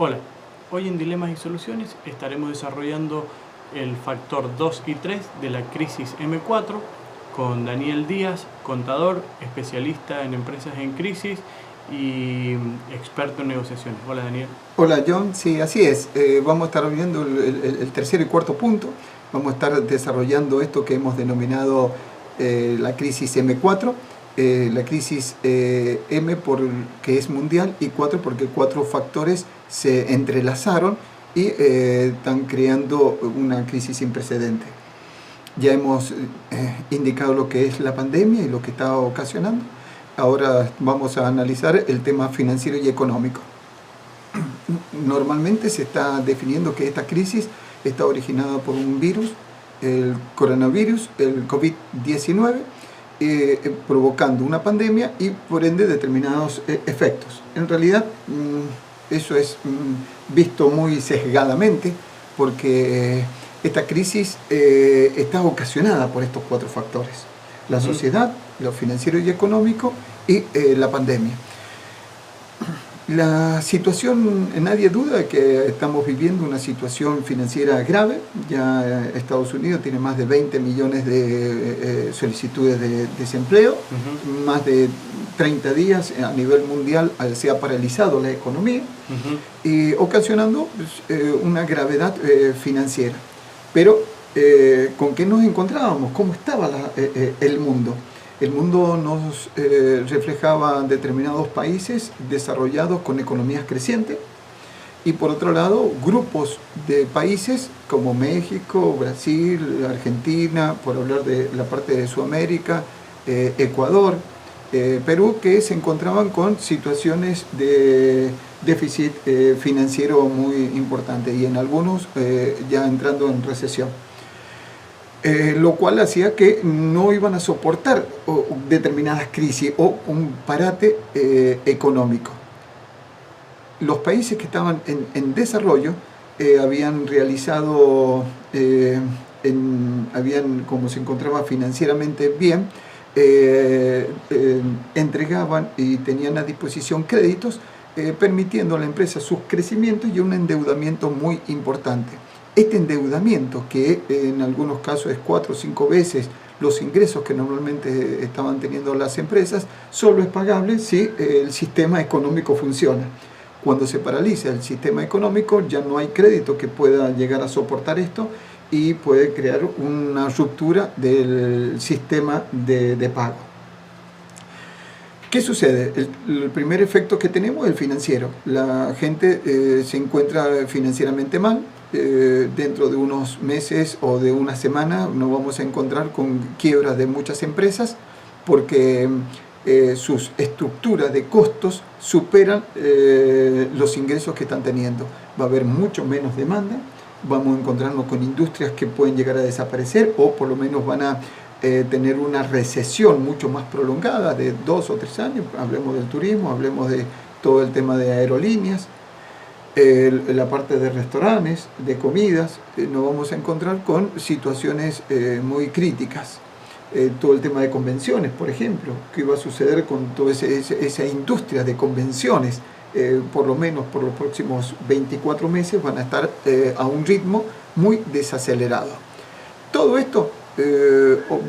Hola, hoy en Dilemas y Soluciones estaremos desarrollando el factor 2 y 3 de la crisis M4 con Daniel Díaz, contador, especialista en empresas en crisis y experto en negociaciones. Hola Daniel. Hola John, sí, así es. Vamos a estar viendo el tercer y cuarto punto. Vamos a estar desarrollando esto que hemos denominado la crisis M4. La crisis M porque es mundial y 4 porque 4 factores se entrelazaron y están creando una crisis sin precedente. Ya hemos indicado lo que es la pandemia y lo que está ocasionando. Ahora vamos a analizar el tema financiero y económico. Normalmente se está definiendo que esta crisis está originada por un virus, el coronavirus, el COVID-19, provocando una pandemia y por ende determinados efectos. En realidad eso es visto muy sesgadamente porque esta crisis está ocasionada por estos 4 factores: la sociedad, lo financiero y económico y la pandemia. La situación, nadie duda que estamos viviendo una situación financiera grave. Ya Estados Unidos tiene más de 20 millones de solicitudes de desempleo, más de 30 días a nivel mundial se ha paralizado la economía, y ocasionando una gravedad financiera. Pero, ¿con qué nos encontrábamos? ¿Cómo estaba el mundo? El mundo nos reflejaba determinados países desarrollados con economías crecientes y por otro lado grupos de países como México, Brasil, Argentina, por hablar de la parte de Sudamérica, Ecuador, Perú, que se encontraban con situaciones de déficit financiero muy importante y en algunos ya entrando en recesión. Lo cual hacía que no iban a soportar determinadas crisis o un parate económico. Los países que estaban en desarrollo habían realizado, como se encontraba financieramente bien, entregaban y tenían a disposición créditos, permitiendo a la empresa sus crecimientos y un endeudamiento muy importante. Este endeudamiento, que en algunos casos es 4 o 5 veces los ingresos que normalmente estaban teniendo las empresas, solo es pagable si el sistema económico funciona. Cuando se paraliza el sistema económico, ya no hay crédito que pueda llegar a soportar esto y puede crear una ruptura del sistema de pago. ¿Qué sucede? El primer efecto que tenemos es el financiero. La gente se encuentra financieramente mal. Dentro de unos meses o de una semana nos vamos a encontrar con quiebras de muchas empresas porque sus estructuras de costos superan los ingresos que están teniendo. Va a haber mucho menos demanda, vamos a encontrarnos con industrias que pueden llegar a desaparecer o por lo menos van a tener una recesión mucho más prolongada de 2 o 3 años. Hablemos del turismo, hablemos de todo el tema de aerolíneas, la parte de restaurantes, de comidas. Nos vamos a encontrar con situaciones muy críticas. Todo el tema de convenciones, por ejemplo, ¿qué va a suceder con toda esa industria de convenciones? Por lo menos por los próximos 24 meses van a estar a un ritmo muy desacelerado. Todo esto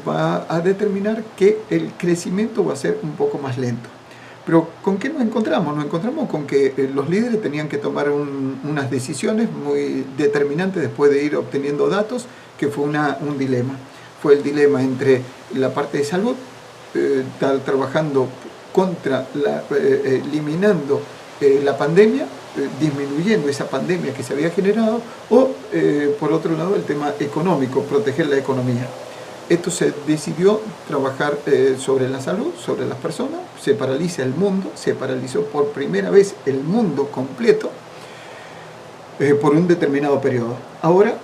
va a determinar que el crecimiento va a ser un poco más lento. Pero ¿con qué nos encontramos? Nos encontramos con que los líderes tenían que tomar unas decisiones muy determinantes después de ir obteniendo datos, que fue un dilema. Fue el dilema entre la parte de salud, estar trabajando contra, eliminando la pandemia, disminuyendo esa pandemia que se había generado, o por otro lado el tema económico, proteger la economía. Esto se decidió trabajar sobre la salud, sobre las personas. Se paraliza el mundo, se paralizó por primera vez el mundo completo por un determinado periodo. Ahora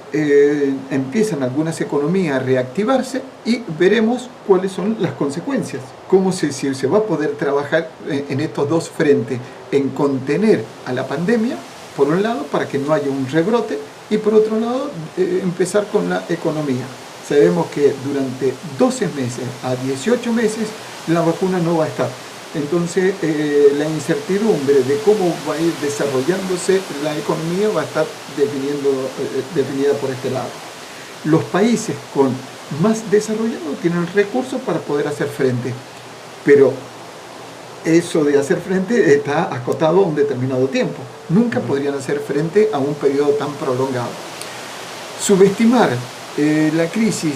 empiezan algunas economías a reactivarse y veremos cuáles son las consecuencias. Cómo se va a poder trabajar en estos dos frentes, en contener a la pandemia, por un lado, para que no haya un rebrote, y por otro lado, empezar con la economía. Sabemos que durante 12 meses a 18 meses la vacuna no va a estar. Entonces, la incertidumbre de cómo va a ir desarrollándose la economía va a estar definida por este lado. Los países con más desarrollados tienen recursos para poder hacer frente, pero eso de hacer frente está acotado a un determinado tiempo. Nunca podrían hacer frente a un periodo tan prolongado. Subestimar la crisis,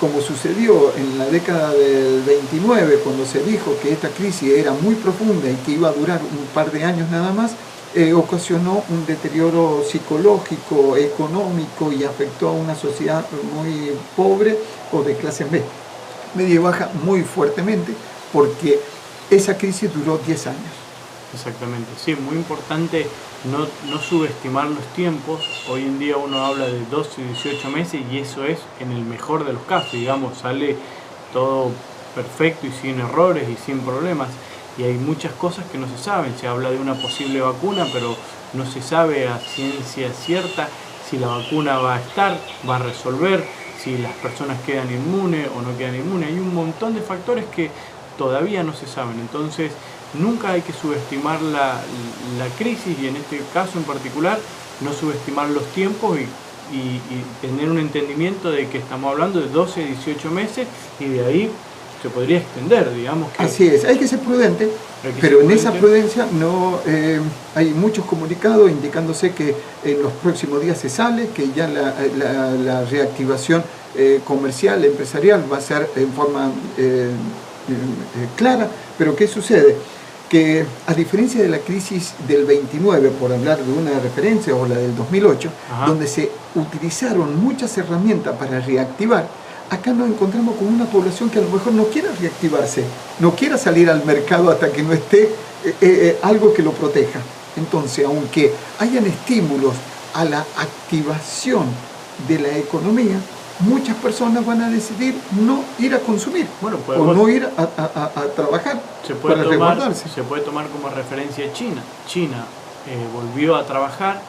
como sucedió en la década del 29, cuando se dijo que esta crisis era muy profunda y que iba a durar un par de años nada más, ocasionó un deterioro psicológico, económico y afectó a una sociedad muy pobre o de clase media y baja muy fuertemente, porque esa crisis duró 10 años. Exactamente, sí, muy importante no subestimar los tiempos. Hoy en día uno habla de 12 y 18 meses y eso es en el mejor de los casos, digamos, sale todo perfecto y sin errores y sin problemas. Y hay muchas cosas que no se saben. Se habla de una posible vacuna, pero no se sabe a ciencia cierta si la vacuna va a estar, va a resolver, si las personas quedan inmunes o no quedan inmunes. Hay un montón de factores que todavía no se saben. Entonces, nunca hay que subestimar la crisis y en este caso en particular, no subestimar los tiempos y tener un entendimiento de que estamos hablando de 12, 18 meses y de ahí se podría extender, digamos. Que así es, hay que ser prudente, pero en esa prudencia no hay muchos comunicados indicándose que en los próximos días se sale, que ya la reactivación comercial, empresarial va a ser en forma clara. Pero ¿qué sucede? Que a diferencia de la crisis del 29, por hablar de una referencia, o la del 2008, donde se utilizaron muchas herramientas para reactivar, acá nos encontramos con una población que a lo mejor no quiera reactivarse, no quiera salir al mercado hasta que no esté algo que lo proteja. Entonces, aunque hayan estímulos a la activación de la economía, muchas personas van a decidir no ir a consumir, o no ir a trabajar para resguardarse. Se puede tomar como referencia China. China volvió a trabajar.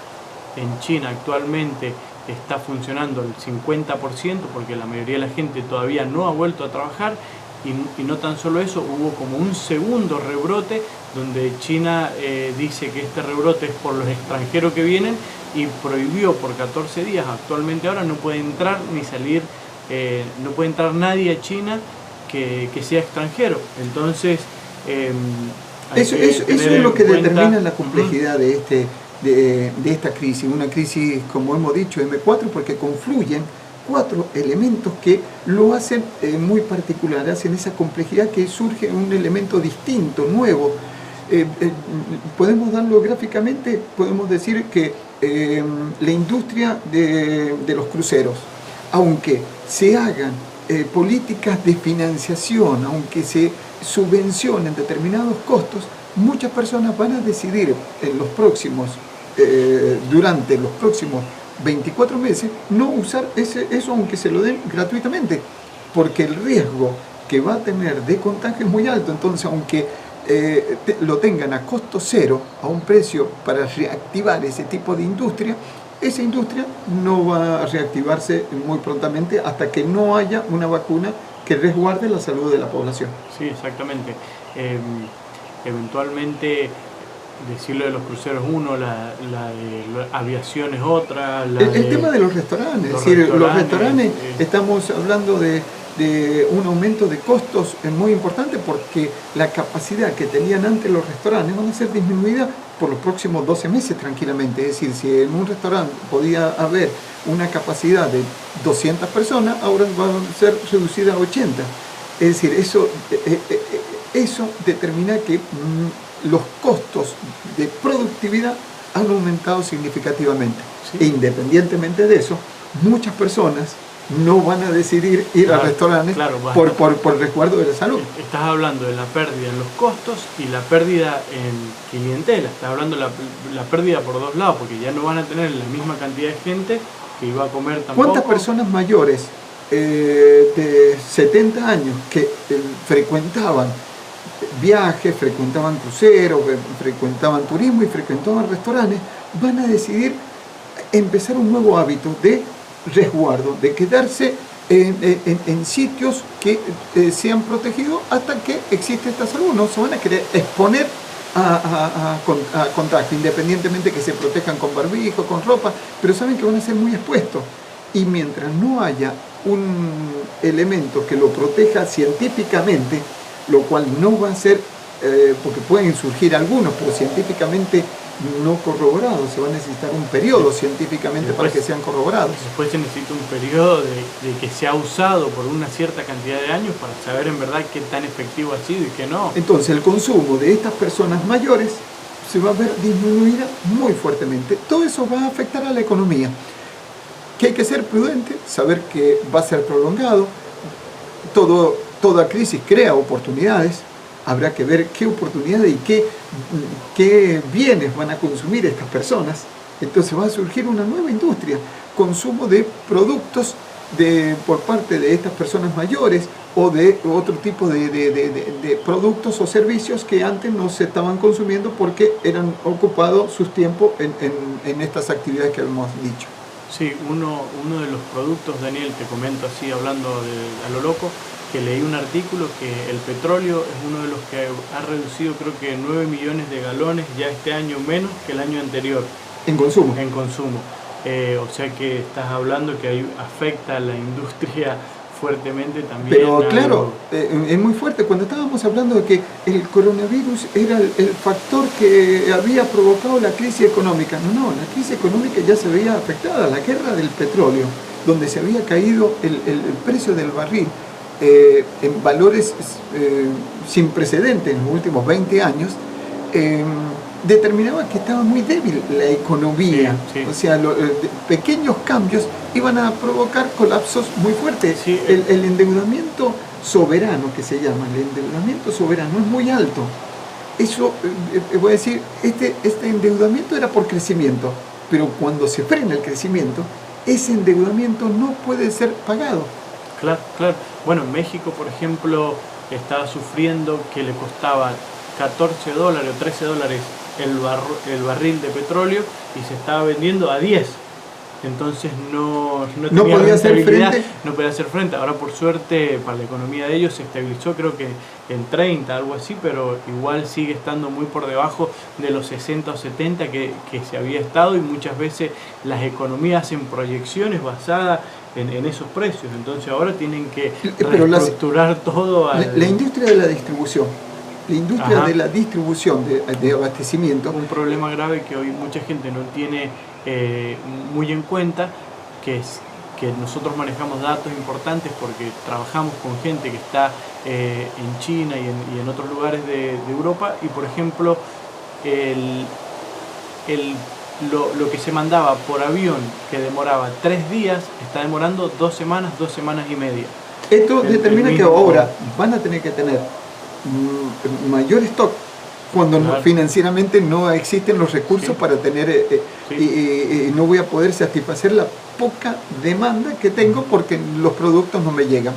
En China actualmente está funcionando el 50% porque la mayoría de la gente todavía no ha vuelto a trabajar y no tan solo eso, hubo como un segundo rebrote donde China dice que este rebrote es por los extranjeros que vienen y prohibió por 14 días. Actualmente ahora no puede entrar ni salir, no puede entrar nadie a China que sea extranjero. Entonces, eso es lo que determina la complejidad de esta crisis, una crisis, como hemos dicho, M4, porque confluyen 4 elementos que lo hacen muy particular, hacen esa complejidad que surge un elemento distinto, nuevo. Podemos darlo gráficamente, podemos decir que la industria de los cruceros, aunque se hagan políticas de financiación, aunque se subvencionen determinados costos, muchas personas van a decidir en los próximos durante los próximos 24 meses no usar eso, aunque se lo den gratuitamente, porque el riesgo que va a tener de contagio es muy alto. Entonces, aunque lo tengan a costo cero, a un precio para reactivar ese tipo de industria, esa industria no va a reactivarse muy prontamente hasta que no haya una vacuna que resguarde la salud de la población. Sí, exactamente. Eventualmente, decirlo de los cruceros uno, la de aviación es otra. El tema de los restaurantes, es decir, los restaurantes, estamos hablando de un aumento de costos muy importante, porque la capacidad que tenían antes los restaurantes van a ser disminuida por los próximos 12 meses tranquilamente. Es decir, si en un restaurante podía haber una capacidad de 200 personas, ahora va a ser reducida a 80. Es decir, eso determina que los costos de productividad han aumentado significativamente. Sí. E independientemente de eso, muchas personas no van a decidir ir a restaurantes por resguardo de la salud. Estás hablando de la pérdida en los costos y la pérdida en clientela. Estás hablando de la pérdida por dos lados, porque ya no van a tener la misma cantidad de gente que iba a comer tampoco. ¿Cuántas personas mayores de 70 años que frecuentaban viajes, frecuentaban cruceros, frecuentaban turismo y frecuentaban restaurantes, van a decidir empezar un nuevo hábito de resguardo, de quedarse en sitios que sean protegidos hasta que existe esta salud. No se van a querer exponer a contacto, independientemente que se protejan con barbijo, con ropa, pero saben que van a ser muy expuestos. Y mientras no haya un elemento que lo proteja científicamente, lo cual no va a ser, porque pueden surgir algunos, pero científicamente no corroborados, se va a necesitar un periodo científicamente después, para que sean corroborados. Después se necesita un periodo de que se ha usado por una cierta cantidad de años para saber en verdad qué tan efectivo ha sido y qué no. Entonces el consumo de estas personas mayores se va a ver disminuida muy fuertemente. Todo eso va a afectar a la economía. Que hay que ser prudente, saber que va a ser prolongado. Toda crisis crea oportunidades. Habrá que ver qué oportunidades y qué bienes van a consumir estas personas. Entonces va a surgir una nueva industria, consumo de productos por parte de estas personas mayores o de otro tipo de productos o servicios que antes no se estaban consumiendo porque eran ocupados sus tiempos en estas actividades que hemos dicho. Sí, uno de los productos, Daniel, te comento así hablando a lo loco, que leí un artículo que el petróleo es uno de los que ha reducido creo que 9 millones de galones ya este año menos que el año anterior. En consumo. En consumo. O sea que estás hablando que ahí afecta a la industria fuertemente también. Pero claro, es muy fuerte. Cuando estábamos hablando de que el coronavirus era el factor que había provocado la crisis económica. No, la crisis económica ya se veía afectada. La guerra del petróleo, donde se había caído el precio del barril en valores sin precedentes en los últimos 20 años, determinaba que estaba muy débil la economía. Sí, sí. O sea, pequeños cambios iban a provocar colapsos muy fuertes. Sí, el endeudamiento soberano, que se llama, el endeudamiento soberano es muy alto. Eso, voy a decir, este endeudamiento era por crecimiento, pero cuando se frena el crecimiento, ese endeudamiento no puede ser pagado. Claro, claro. Bueno, México, por ejemplo, estaba sufriendo que le costaba $14 o $13 el barril de petróleo y se estaba vendiendo a 10. Entonces no podía hacer frente. No podía hacer frente. Ahora por suerte para la economía de ellos se estabilizó creo que en 30, algo así, pero igual sigue estando muy por debajo de los 60 o 70 que se había estado, y muchas veces las economías hacen proyecciones basadas en esos precios. Entonces ahora tienen que reestructurar todo. La industria de la distribución. La industria de la distribución de abastecimiento. Un problema grave que hoy mucha gente no tiene muy en cuenta, que es que nosotros manejamos datos importantes porque trabajamos con gente que está en China y en otros lugares de Europa, y por ejemplo lo que se mandaba por avión que demoraba 3 días está demorando 2 semanas y media. Esto determina que ahora van a tener que tener mayor stock cuando financieramente no existen los recursos para tener y no voy a poder satisfacer la poca demanda que tengo porque los productos no me llegan.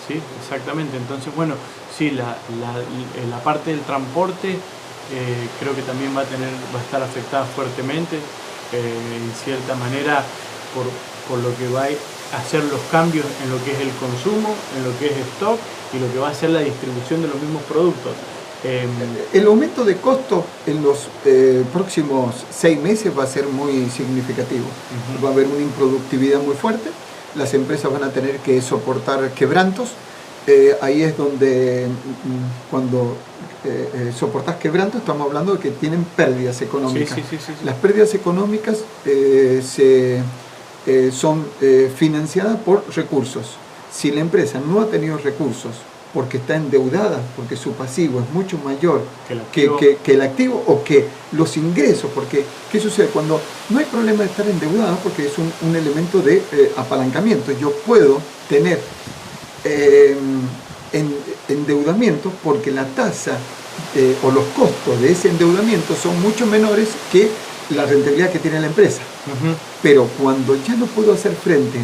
Sí, exactamente. Entonces, bueno, sí, la parte del transporte creo que también va a estar afectada fuertemente, en cierta manera, por lo que va a hacer los cambios en lo que es el consumo, en lo que es stock y lo que va a ser la distribución de los mismos productos. El aumento de costo en los próximos 6 meses va a ser muy significativo. Va a haber una improductividad muy fuerte, las empresas van a tener que soportar quebrantos. Ahí es donde cuando soportas quebrantos estamos hablando de que tienen pérdidas económicas. Sí. Las pérdidas económicas son financiadas por recursos. Si la empresa no ha tenido recursos porque está endeudada, porque su pasivo es mucho mayor que el activo o que los ingresos, porque ¿qué sucede? Cuando no hay problema de estar endeudado, porque es un elemento de apalancamiento, yo puedo tener endeudamiento porque la tasa o los costos de ese endeudamiento son mucho menores que la rentabilidad que tiene la empresa. Pero cuando ya no puedo hacer frente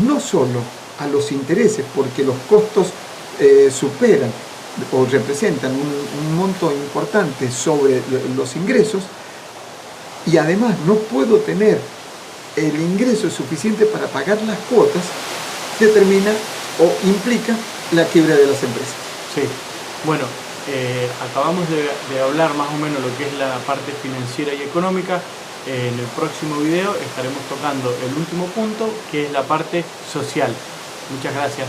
no solo a los intereses, porque los costos superan o representan un monto importante sobre los ingresos, y además no puedo tener el ingreso suficiente para pagar las cuotas, determina o implica la quiebra de las empresas. Sí, bueno, acabamos de hablar más o menos lo que es la parte financiera y económica. En el próximo video estaremos tocando el último punto, que es la parte social. Muchas gracias.